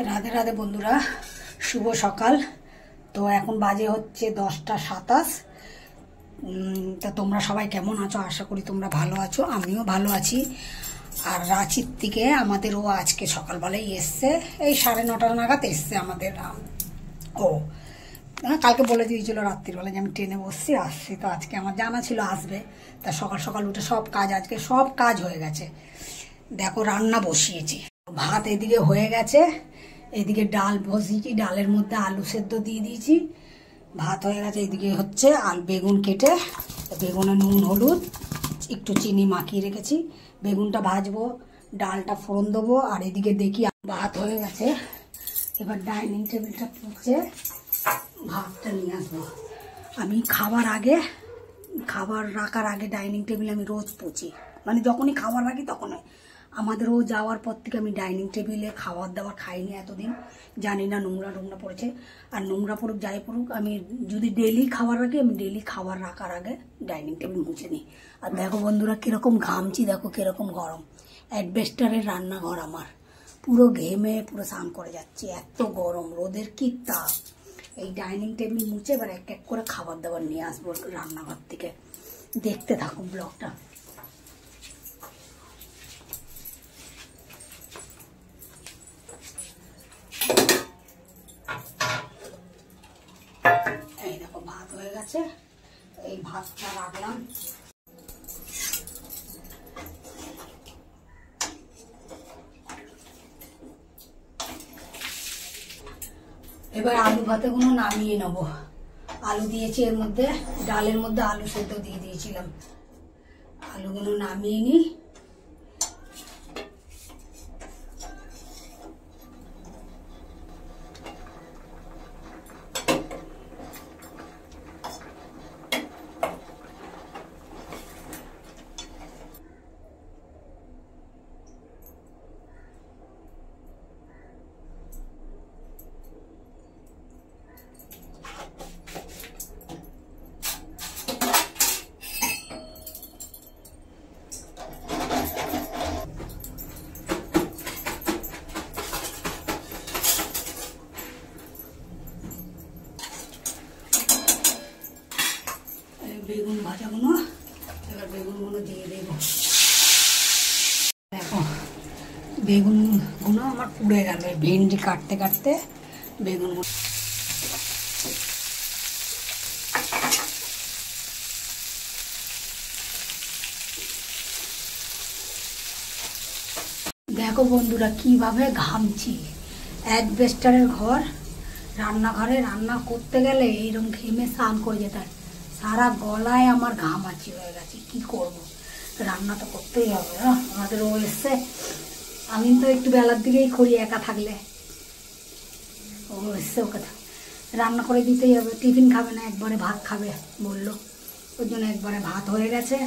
রাধে রাধে বন্ধুরা, শুভ সকাল। তো এখন বাজে হচ্ছে 10টা 27। তা তোমরা সবাই কেমন আছো? আশা করি তোমরা ভালো আছো, আমিও ভালো আছি। আর রাঁচির থেকে আমাদেরও আজকে সকালবেলায় এসছে, এই 9:30 নাগাদ এসছে আমাদের। ও কালকে বলে দিয়েছিল রাত্রিবেলা যে আমি ট্রেনে বসছি আসছি, তো আজকে আমার জানা ছিল আসবে। তা সকাল সকাল উঠে আজকে সব কাজ হয়ে গেছে। দেখো রান্না বসিয়েছি, ভাত এদিকে হয়ে গেছে, এদিকে ডাল বসিয়েছি, ডালের মধ্যে আলু সেদ্ধ দিয়ে দিয়েছি, ভাত হয়ে গেছে। এদিকে হচ্ছে বেগুন কেটে, বেগুনে নুন হলুদ একটু চিনি মাখিয়ে রেখেছি, বেগুনটা ভাজবো, ডালটা ফোড়ন দেবো। আর এদিকে দেখি ভাত হয়ে গেছে, এবার ডাইনিং টেবিলটা পুছে ভাতটা নিয়ে আসবো। আমি খাবার রাখার আগে ডাইনিং টেবিল আমি রোজ পুছি, মানে যখনই খাবার রাখি তখনই। আমাদেরও যাওয়ার পর থেকে আমি ডাইনিং টেবিলে খাবার দাবার খাইনি এতদিন, জানি না নোংরা পড়েছে। আর নোংরা পড়ুক যাই পড়ুক, আমি যদি ডেলি খাবার রাখি, আমি ডেলি খাবার রাখার আগে ডাইনিং টেবিল মুছে নিই। আর দেখো বন্ধুরা কিরকম ঘামছি, দেখো কিরকম গরম। অ্যাডবেস্টারের রান্নাঘর আমার, পুরো ঘেমে পুরো স্নান করে যাচ্ছি, এত গরম, রোদের কি তাপ। এই ডাইনিং টেবিল মুছে এবার এক এক করে খাবার দাবার নিয়ে আসবো রান্নাঘর থেকে। দেখতে থাকুন ব্লগটা। এই দেখো ভাত হয়ে গেছে, এই ভাতটা রাখলাম। এবার আলু ভাতেগুলো নামিয়ে নেবো। আলু দিয়েছি এর মধ্যে, ডালের মধ্যে আলু সেদ্ধ দিয়ে দিয়েছিলাম, আলুগুলো নামিয়ে নিই। বেগুন ভাজাগুলো, এবার বেগুনগুলো দিয়ে দেব। দেখো বেগুনগুলো আমার পুড়ে গেল, ভেন্ডি কাটতে কাটতে বেগুনগুলো। দেখো বন্ধুরা কিভাবে ঘামছি, অ্যাডবেস্টারের ঘর, রান্নাঘরে রান্না করতে গেলে এইরকম ঘেমে স্নান করে যেতে হয়। সারা গলায় আমার ঘামাচি হয়ে গেছে, কি করব, রান্না তো করতেই হবে। আমাদের ও এসছে, আমি তো একটু বেলার দিকেই করি একা থাকলে, ও এসছে, ওকে রান্না করে দিতেই হবে। টিফিন খাবে না, একবারে ভাত খাবে বললো, ওর জন্য একবারে ভাত হয়ে গেছে।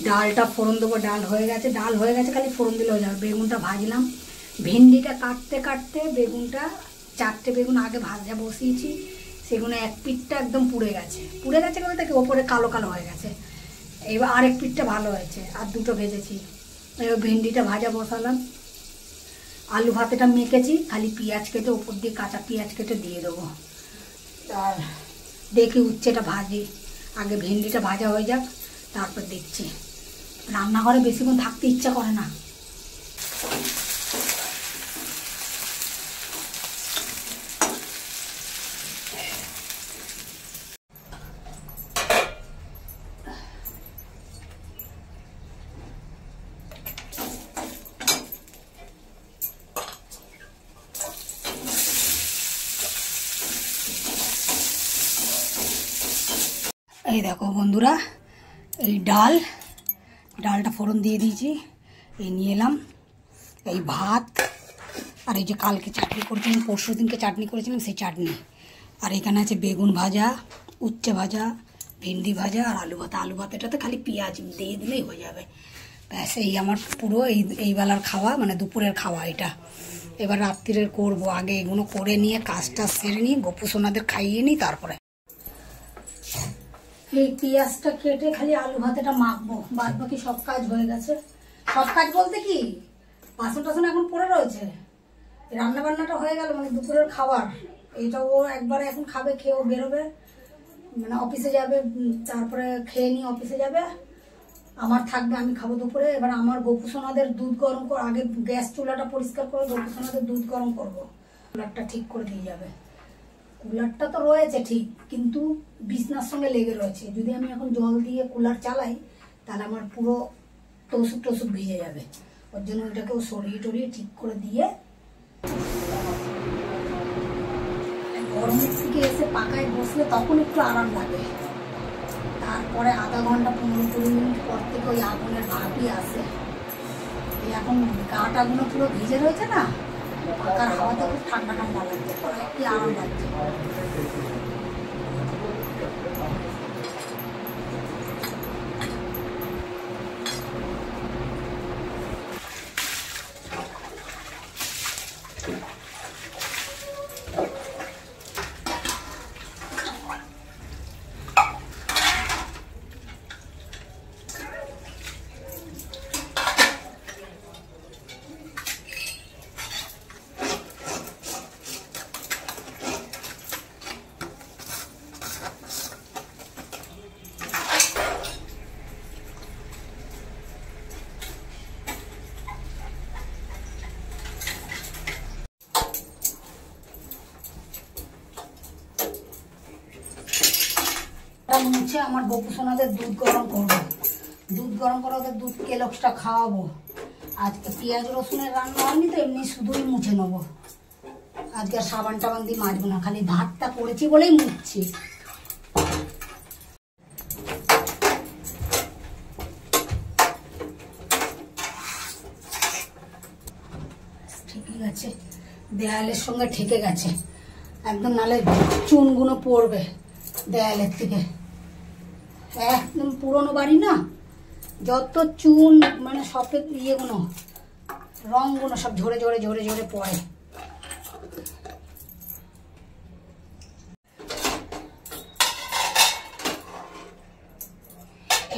ডালটা ফোড়ন দেবো, ডাল হয়ে গেছে খালি ফোড়ন দিলে হয়ে যাবে। বেগুনটা ভাজলাম, ভেন্ডিটা কাটতে কাটতে বেগুনটা, 4টে বেগুন আগে ভাজা বসিয়েছি, সেগুলো এক পিঠটা একদম পুড়ে গেছে বলতে কি ওপরে কালো কালো হয়ে গেছে। এবার আরেক পিঠটা ভালো হয়েছে, আর 2টো ভেজেছি। এবার ভেন্ডিটা ভাজা বসালাম, আলু ভাতেটা মেখেছি, খালি পেঁয়াজ কেটে ওপর দিয়ে কাঁচা পেঁয়াজ কেটে দিয়ে দেবো। আর দেখি উচ্ছেটা ভাজি, আগে ভেন্ডিটা ভাজা হয়ে যাক, তারপর দেখছি। রান্নাঘরে বেশিক্ষণ থাকতে ইচ্ছা করে না। এই দেখো বন্ধুরা, এই ডালটা ফোড়ন দিয়ে দিয়েছি, এই নিয়ে এলাম। এই ভাত, আর এই যে কালকে চাটনি করেছিলাম, পরশু দিনকে চাটনি করেছিলাম, সেই চাটনি। আর এখানে আছে বেগুন ভাজা, উচ্ছে ভাজা, ভেন্ডি ভাজা, আর আলু ভাত। আলু ভাতেটাতে খালি পেঁয়াজ দিয়ে দিলেই হয়ে যাবে, ব্যাস। এই আমার পুরো এই বেলার খাওয়া, মানে দুপুরের খাওয়া এটা। এবার রাত্রিরের করবো, আগে এগুলো করে নিয়ে কাজটা সেরে নিই, গপু সোনাদের খাইয়ে নিই, তারপরে এই পেঁয়াজটা কেটে খালি আলু ভাতেটা মাখবো, বাদ বাকি সব কাজ হয়ে গেছে। সব কাজ বলতে কি, বাসন টাসন এখন পড়ে রয়েছে, রান্না বান্নাটা হয়ে গেল, মানে দুপুরের খাবার এইটা ও একবারে এখন খাবে, খেয়ে ও বেরোবে, মানে অফিসে যাবে, তারপরে খেয়ে নিয়ে অফিসে যাবে, আমার থাকবে, আমি খাবো দুপুরে। এবার আমার গোপুসোনাদের দুধ গরম করে, আগে গ্যাস চুলাটা পরিষ্কার করে গোপুসোনাদের দুধ গরম করবো, কুলারটা ঠিক করে দিয়ে যাবে। কুলারটা তো রয়েছে ঠিক, কিন্তু বিছনার সঙ্গে লেগে রয়েছে, যদি আমি এখন জল দিয়ে কুলার চালাই তাহলে আমার পুরো টসুক টসুক ভিজে যাবে, ওর জন্য ওইটাকেও সরিয়ে টরিয়ে ঠিক করে দিয়ে গরমের থেকে এসে পাকায় বসলে তখন একটু আরাম লাগে। তারপরে আধা ঘন্টা 15-20 মিনিট পর থেকে ওই আগুনের ভাপই আসে। এই এখন গাটাগুলো পুরো ভিজে রয়েছে না, পাকার হাওয়াতে খুব ঠান্ডা ঠান্ডা লাগছে, কি আরাম লাগছে। মুছে আমার গোপুসোনাদের দুধ গরম করবো, দুধ গরম করে ওদের দুধ কেলক্সটা খাওয়াবো। আজকে পেঁয়াজ রসুনের রান্না হয়নি তো, এমনি শুধুই মুছে নেবো। আজকে আর সাবান টাবান দিয়ে মাজবো না, খালি ভাতটা করেছি বলেই মুছছি। ঠিকই আছে, দেয়ালের সঙ্গে ঠেকে গেছে একদম, নালে চুনগুলো পড়বে দেয়ালের থেকে। একদম পুরনো বাড়ি না, যত চুন মানে সফেদ ইয়েগুলো রংগুলো সব ঝরে ঝরে ঝরে ঝরে পড়ে।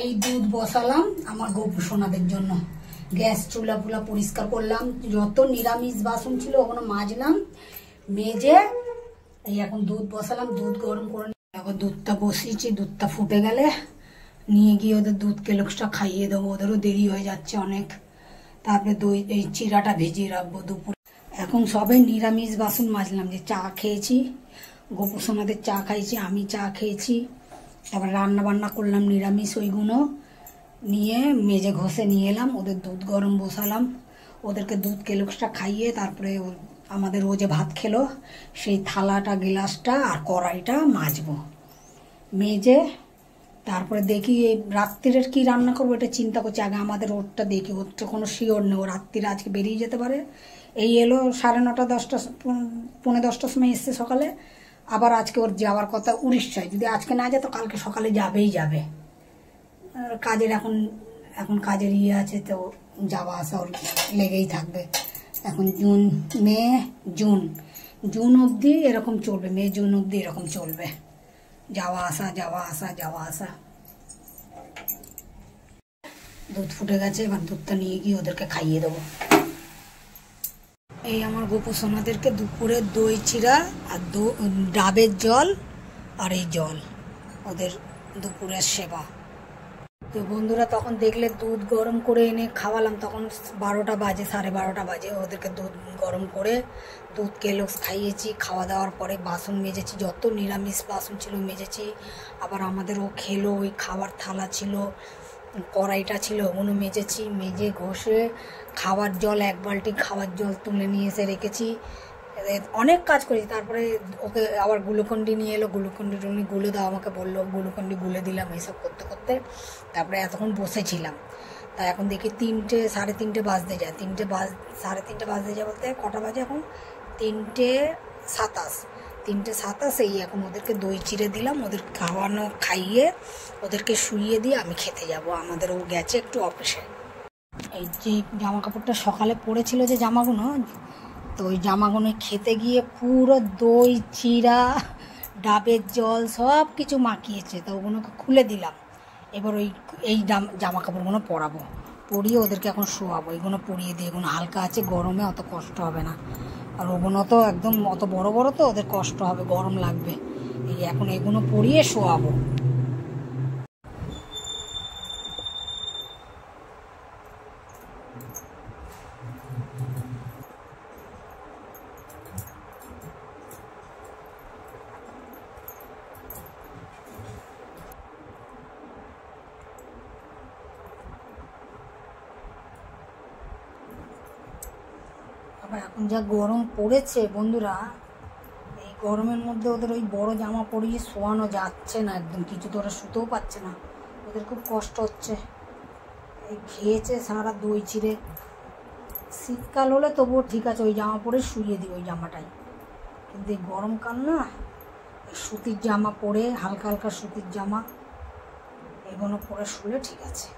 এই দুধ বসালাম আমার গোপুসোনাদের জন্য, গ্যাস চুলা পুলা পরিষ্কার করলাম, যত নিরামিষ বাসন ছিল ওগুলো মাজলাম, মেজে এই এখন দুধ বসালাম, দুধ গরম করে এখন দুধটা বসিয়েছি। দুধটা ফুটে গেলে নিয়ে গিয়ে ওদের দুধ কেলক্সটা খাইয়ে দেবো, ওদেরও দেরি হয়ে যাচ্ছে অনেক। তারপরে দই এই চিরাটা ভেজিয়ে রাখবো দুপুরে। এখন সবে নিরামিষ বাসন মাজলাম, যে চা খেয়েছি, গোপুসোনাদের চা খাইছি, আমি চা খেয়েছি, তারপর রান্না বান্না করলাম নিরামিষ, ওইগুলো নিয়ে মেজে ঘষে নিয়ে এলাম, ওদের দুধ গরম বসালাম, ওদেরকে দুধ কেলক্সটা খাইয়ে তারপরে আমাদের ও যে ভাত খেলো সেই থালাটা গ্লাসটা আর কড়াইটা মাজবো, মেজে তারপরে দেখি এই রাত্রিরের কি রান্না করবো এটা চিন্তা করছি। আগে আমাদের ওরটা দেখি, ওরটা কোনো শিওর নেই, ও রাত্রিরে আজকে বেরিয়ে যেতে পারে। এই এলো 9:30 10টা 10:45 সময় এসছে সকালে, আবার আজকে ওর যাওয়ার কথা উড়িষ্যায়, যদি আজকে না যায় তো কালকে সকালে যাবেই যাবে। কাজের এখন কাজের ইয়ে আছে, তো যাওয়া আসা ওর লেগেই থাকবে। এখন জুন অবধি এরকম চলবে, মে জুন অবধি এরকম চলবে, যাওয়া আসা যাওয়া আসা যাওয়া আসা। দুধ ফুটে গেছে, এবার দুধটা নিয়ে গিয়ে ওদেরকে খাইয়ে দেবো। এই আমার গোপুসোনাদেরকে দুপুরে দই চিরা আর ডাবের জল আর এই জল ওদের দুপুরের সেবা। তো বন্ধুরা তখন দেখলে দুধ গরম করে এনে খাওয়ালাম, তখন 12টা বাজে, 12:30 বাজে। ওদেরকে দুধ গরম করে দুধ কেলক্স খাইয়েছি, খাওয়া দাওয়ার পরে বাসন মেজেছি, যত নিরামিষ বাসন ছিল মেজেছি। আবার আমাদেরও খেলো, ওই খাবার থালা ছিল, কড়াইটা ছিল, ওগুলো মেজেছি, মেজে ঘষে খাবার জল 1 বালতি খাবার জল তুলে নিয়ে এসে রেখেছি, অনেক কাজ করেছি। তারপরে ওকে আবার গ্লুকন্ডি নিয়ে এলো, গ্লুকন্ডি গুলে দাও আমাকে বললো, গ্লুকন্ডি গুলে দিলাম। এইসব করতে করতে তারপরে এতক্ষণ বসেছিলাম। তা এখন দেখি 3টে 3:30 বাজতে যায়, 3:30 বাজতে যায় বলতে কটা বাজে এখন, 3:27। এই এখন ওদেরকে দই চিড়ে দিলাম, ওদের খাওয়ানো খাইয়ে ওদেরকে শুইয়ে দিয়ে আমি খেতে যাব। আমাদেরও গেছে একটু অফিসে। এই যে জামা কাপড়টা সকালে পরেছিল যে জামাগুলো, তো ওই জামাগুলো খেতে গিয়ে পুরো দই চিরা ডাবের জল সব কিছু মাখিয়েছে, তো ওগুলোকে খুলে দিলাম। এবার এই জামা কাপড়গুলো পরাবো, পরিয়ে ওদেরকে এখন শোয়াবো। এগুলো পরিয়ে দিয়ে, এগুলো হালকা আছে, গরমে অত কষ্ট হবে না। আর ওগুলো তো একদম অত বড় বড়, তো ওদের কষ্ট হবে, গরম লাগবে। এই এখন এগুলো পরিয়ে শোয়াবো। এখন যা গরম পড়েছে বন্ধুরা, এই গরমের মধ্যে ওদের ওই বড় জামা পরিয়ে শোয়ানো যাচ্ছে না একদম, কিছু তো ওরা শুতেও পাচ্ছে না, ওদের খুব কষ্ট হচ্ছে। এই খেয়েছে সারা দই চিড়ে। শীতকাল হলে তবুও ঠিক আছে, ওই জামা পরে শুয়ে দিই, ওই জামাটাই। কিন্তু এই গরমকাল না, সুতির জামা পরে, হালকা হালকা সুতির জামা এগুলো পরে শুলে ঠিক আছে।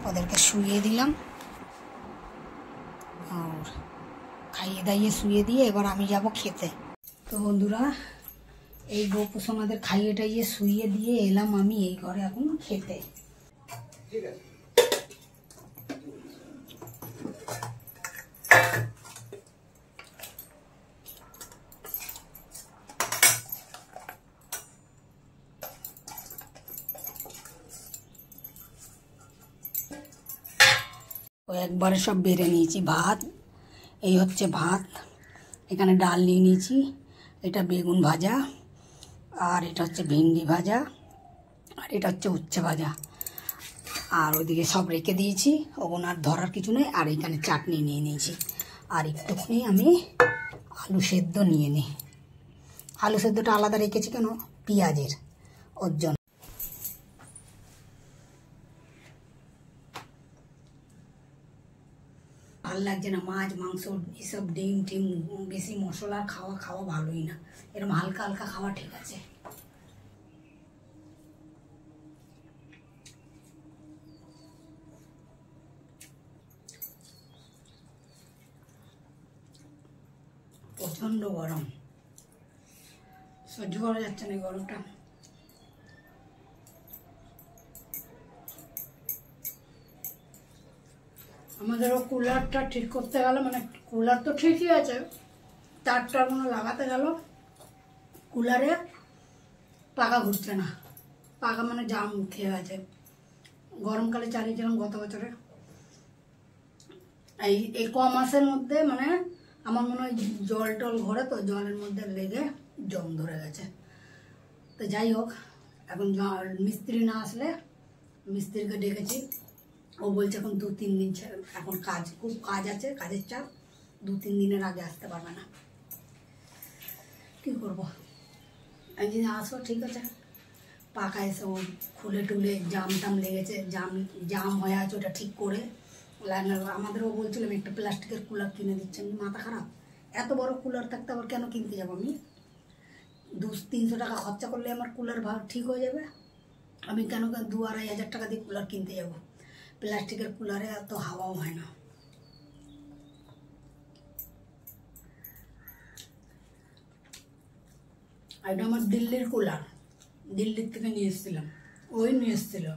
ওদেরকে শুইয়ে দিলাম, আর খাইয়ে দাইয়ে শুয়ে দিয়ে এবার আমি যাব খেতে। তো বন্ধুরা, এই গোপু সোনাদের খাইয়ে টাইয়ে শুইয়ে দিয়ে এলাম আমি এই ঘরে এখন খেতে। ঠিক আছে। একবারে সব বেড়ে নিয়েছি ভাত। এই হচ্ছে ভাত, এখানে ডাল নিয়ে নিয়েছি, এটা বেগুন ভাজা, আর এটা হচ্ছে ভেন্ডি ভাজা, আর এটা হচ্ছে উচ্ছে ভাজা, আর ওইদিকে সব রেখে দিয়েছি, ওগুলো আর ধরার কিছু নেই। আর এখানে চাটনি নিয়ে নিয়েছি, আর একটুখানি আমি আলু সেদ্ধ নিয়ে নিই। আলু সেদ্ধটা আলাদা রেখেছি কেন, পেঁয়াজের, ওর জন্য। ভাল লাগছে না মাছ মাংস এসব, ডিম টিম বেশি মশলা খাওয়া ভালোই না, এরকম হালকা হালকা খাওয়া ঠিক আছে। প্রচন্ড গরম, সহ্য করা যাচ্ছে না গরমটা। আমাদেরও কুলারটা ঠিক করতে গেল, মানে কুলার তো ঠিকই আছে, তারটার কোনো লাগাতে গেল, কুলারে পাখা ঘুরছে না, পাখা মানে জাম খেয়ে গেছে। গরমকালে চালিয়েছিলাম গত বছরে, এই ক মাসের মধ্যে মানে আমার মনে হয় জল টল ঘরে, তো জলের মধ্যে লেগে জং ধরে গেছে। তো যাই হোক, এখন মিস্ত্রি না আসলে, মিস্ত্রিকে ডেকেছি, ও বলছে এখন 2-3 দিন এখন খুব কাজ আছে, কাজের চাপ, 2-3 দিনের আগে আসতে পারবে না। কি করবো, একদিন আসো ঠিক আছে। পাকা এসে ও খুলে টুলে জাম টাম লেগেছে, জাম হয়ে আছে, ওটা ঠিক করে। আমাদেরও বলছিলাম একটা প্লাস্টিকের কুলার কিনে দিচ্ছেন, মাথা খারাপ, এত বড় কুলার থাকতে আবার কেন কিনতে যাবো আমি? 200-300 টাকা খরচা করলে আমার কুলার ঠিক হয়ে যাবে, আমি কেন 2-2.5 হাজার টাকা দিয়ে কুলার কিনতে যাব? প্লাস্টিকের কুলারে এত হাওয়াও হয় না। এটা আমার দিল্লির কুলার, দিল্লির থেকে নিয়ে এসেছিলাম, ওই নিয়ে এসেছিল।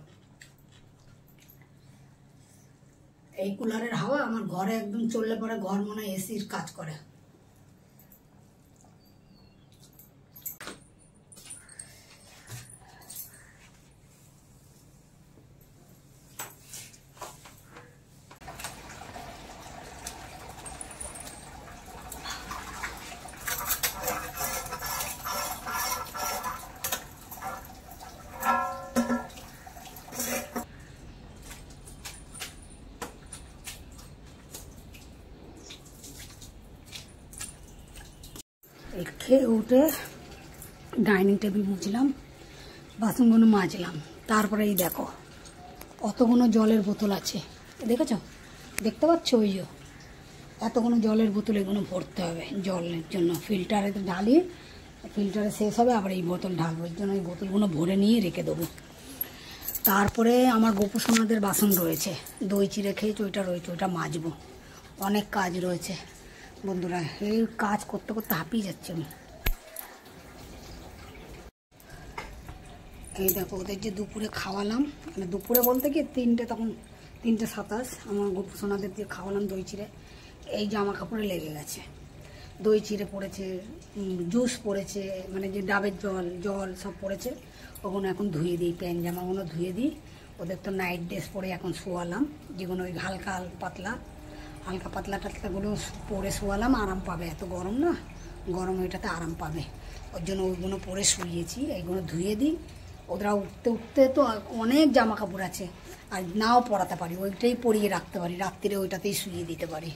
এই কুলারের হাওয়া আমার ঘরে একদম চললে পরে ঘর মনে হয় এসির কাজ করে। খেয়ে উঠে ডাইনিং টেবিল মুছলাম, বাসনগুলো মাজলাম, তারপরে এই দেখো কতগুলো জলের বোতল আছে, দেখেছ, দেখতে পাচ্ছ? ওই যে এতগুলো জলের বোতল, এগুলো ভরতে হবে জলের জন্য। ফিল্টারে ঢালি, ফিল্টারে শেষ হবে, আবার এই বোতল ঢালবো, এর জন্য এই বোতলগুলো ভরে নিয়ে রেখে দেবো। তারপরে আমার গোপু সোনাদের বাসন রয়েছে, দই চিড়ে খেয়েছি, ওইটা রয়েছে, ওইটা মাজবো। অনেক কাজ রয়েছে বন্ধুরা, এই কাজ করতে করতে হাঁপিয়ে যাচ্ছে আমি। এই দেখো ওদের যে দুপুরে খাওয়ালাম, মানে দুপুরে বলতে কি 3টে, তখন 3:27 আমার গপু সোনাদের দিয়ে খাওয়ালাম দই চিড়ে। এই জামা কাপড়ে লেগে গেছে, দই চিড়ে পড়েছে, জুস পড়েছে, মানে যে ডাবের জল সব পড়েছে। ওগুলো এখন ধুয়ে দিই, প্যান্ট জামাগুলো ধুয়ে দিই। ওদের তো নাইট ড্রেস পরে এখন শোয়ালাম, যেগুলো ওই হালকা হালকা পাতলা টাতলাগুলো পরে শোয়ালাম, আরাম পাবে। এত গরম না, গরম ওইটাতে আরাম পাবে, ওর জন্য ওইগুলো পরে শুয়েছি। এইগুলো ধুয়ে দিই। ওরা উঠতে উঠতে তো অনেক জামা কাপড় আছে, আর নাও পরাতে পারি, ওইটাই পরিয়ে রাখতে পারি, রাত্রিরে ওইটাতেই শুয়ে দিতে পারি।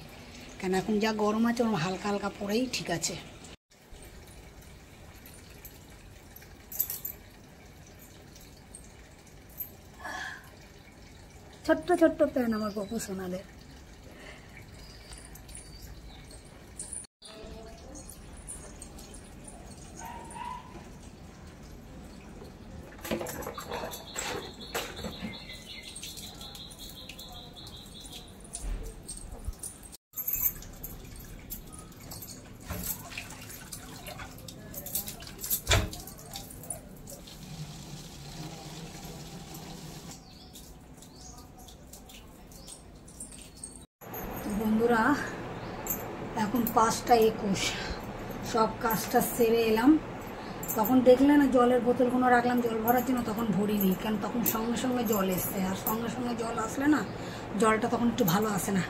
কেন এখন যা গরম আছে ওরকম হালকা হালকা পরেই ঠিক আছে। ছোট্ট ছোট্ট প্যান্ট আমার গপু সোনাদের। বন্ধুরা এখন 5:21, সব কাজটা সেরে এলাম। তখন দেখলে না জলের বোতলগুলো রাখলাম জল ভরার জন্য, তখন ভরিনি, কেন তখন সঙ্গে সঙ্গে জল এসছে, আর সঙ্গে সঙ্গে জল আসলে না জলটা তখন একটু ভালো আসে না।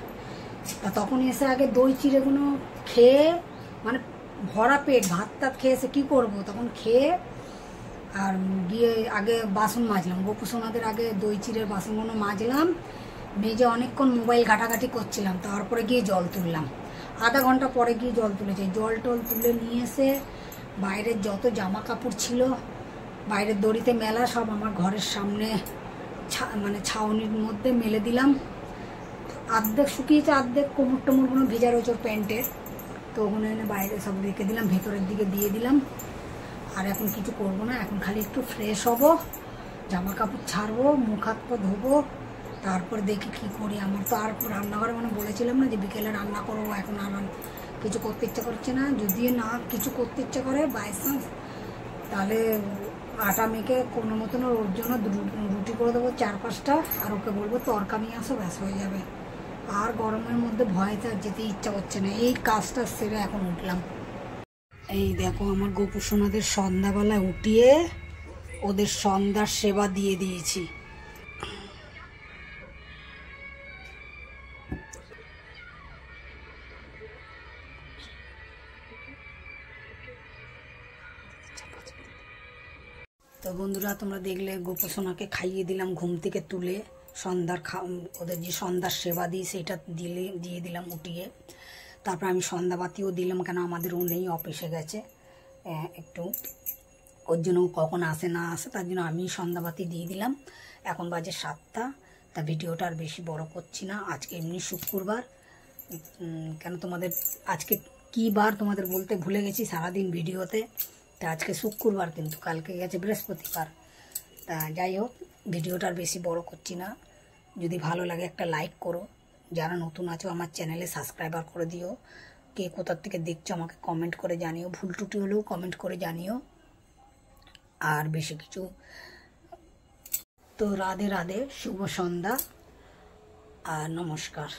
তা তখন এসে আগে দই চিড়েগুলো খেয়ে, মানে ভরা পেট ভাত টাত খেয়ে এসে কী করবো, তখন খেয়ে আর গিয়ে আগে বাসন মাজলাম। গপু সোনাদের আগে দই চিড়ের বাসনগুলো মাজলাম, মেজে অনেকক্ষণ মোবাইল ঘাটাঘাটি করছিলাম, তারপরে গিয়ে জল তুললাম। আধা ঘন্টা পরে গিয়ে জল তুলেছি। জল টল তুলে নিয়ে এসে বাইরের যত জামা কাপড় ছিল বাইরের দড়িতে মেলা সব আমার ঘরের সামনে মানে ছাউনির মধ্যে মেলে দিলাম। অর্ধেক শুকিয়েছে, অর্ধেক কোমর টোমরগুলো ভেজা রয়েছে প্যান্টের, তো ওগুলো এনে বাইরে সব রেখে দিলাম, ভেতরের দিকে দিয়ে দিলাম। আর এখন কিছু করবো না, এখন খালি একটু ফ্রেশ হব, জামা কাপড় ছাড়বো, মুখ হাত পা ধোবো, তারপর দেখি কি করি। আমার তো আর রান্নাঘরে মানে বলেছিলাম না যে বিকেলে রান্না করবো, এখন আর কিছু করতে ইচ্ছা করছে না। যদি না কিছু করতে ইচ্ছা করে বাই চান্স, তাহলে আটা মেখে কোনো মতন ওর জন্য রুটি করে দেবো 4-5টা, আর ওকে বলবো তরকা নিয়ে আসো, ব্যাস হয়ে যাবে। আর গরমের মধ্যে ভয়তে আর যেতে ইচ্ছা করছে না। এই কাজটা সেরে এখন উঠলাম। এই দেখো আমার গপু সোনাদের সন্ধ্যাবেলায় উঠিয়ে ওদের সন্ধ্যার সেবা দিয়ে দিয়েছি। তো বন্ধুরা তোমরা দেখলে গপু সোনাকে খাইয়ে দিলাম ঘুম থেকে তুলে, সন্ধ্যার ওদের যে সন্ধ্যার সেবা দিই সেটা দিয়ে দিলাম উঠিয়ে। তারপর আমি সন্ধ্যাবাতিও দিলাম, কেন আমাদের ও নেই, অফিসে গেছে একটু, ওর জন্য কখন আসে না আসে, তার জন্য আমি সন্ধ্যাবাতি দিয়ে দিলাম। এখন বাজে 7টা। তা ভিডিওটা আর বেশি বড় করছি না, আজকে এমনি শুক্রবার, কেন তোমাদের আজকে কী বার তোমাদের বলতে ভুলে গেছি সারাদিন ভিডিওতে। তা আজকে শুক্রবার, কিন্তু কালকে গেছে বৃহস্পতিবার। তা যাই হোক, ভিডিওটা আর বেশি বড় করছি না। যদি ভালো লাগে একটা লাইক করো, যারা নতুন আছো আমার চ্যানেলে সাবস্ক্রাইবার করে দিও। কে কোথার থেকে দেখছো আমাকে কমেন্ট করে জানিও, ভুল ত্রুটি হলেও কমেন্ট করে জানিও। আর বেশি কিছু তো রাধে রাধে, শুভ সন্ধ্যা আর নমস্কার।